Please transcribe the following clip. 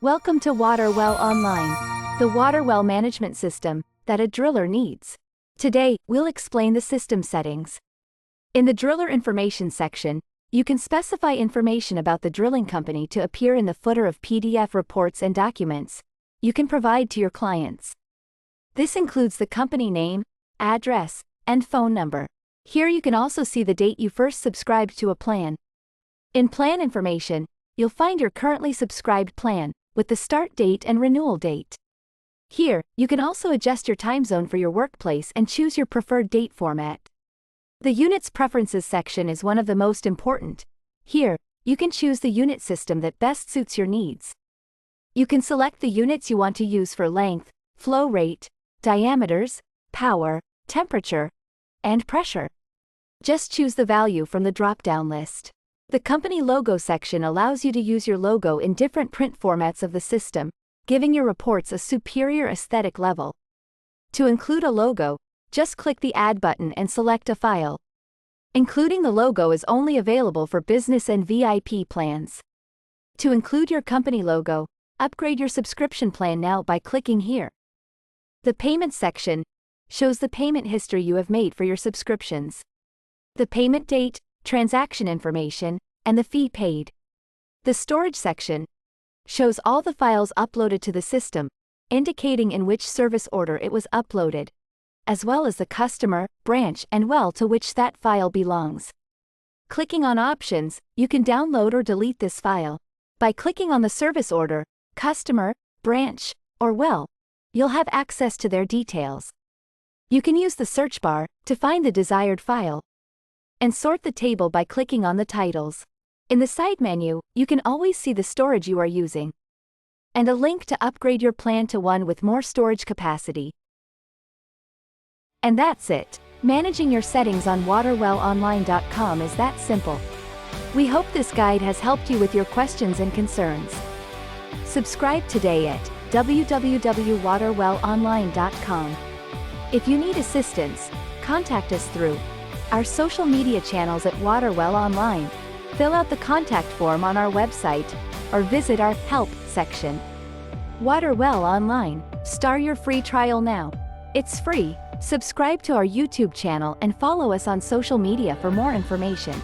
Welcome to Water Well Online, the water well management system that a driller needs. Today, we'll explain the system settings. In the driller information section, you can specify information about the drilling company to appear in the footer of PDF reports and documents you can provide to your clients. This includes the company name, address, and phone number. Here you can also see the date you first subscribed to a plan. In plan information, you'll find your currently subscribed plan, with the start date and renewal date. Here, you can also adjust your time zone for your workplace and choose your preferred date format. The Units Preferences section is one of the most important. Here, you can choose the unit system that best suits your needs. You can select the units you want to use for length, flow rate, diameters, power, temperature, and pressure. Just choose the value from the drop-down list. The company logo section allows you to use your logo in different print formats of the system, giving your reports a superior aesthetic level. To include a logo, just click the Add button and select a file. Including the logo is only available for business and VIP plans. To include your company logo, upgrade your subscription plan now by clicking here. The Payment section shows the payment history you have made for your subscriptions. The payment date, transaction information, and the fee paid. The Storage section shows all the files uploaded to the system, indicating in which service order it was uploaded, as well as the customer, branch, and well to which that file belongs. Clicking on Options, you can download or delete this file. By clicking on the service order, customer, branch, or well, you'll have access to their details. You can use the search bar to find the desired file, and sort the table by clicking on the titles. In the side menu, you can always see the storage you are using, and a link to upgrade your plan to one with more storage capacity. And that's it. Managing your settings on waterwellonline.com is that simple. We hope this guide has helped you with your questions and concerns. Subscribe today at www.waterwellonline.com. If you need assistance, contact us through our social media channels at Waterwell Online. Fill out the contact form on our website, or visit our Help section. Waterwell Online. Start your free trial now. It's free. Subscribe to our YouTube channel and follow us on social media for more information.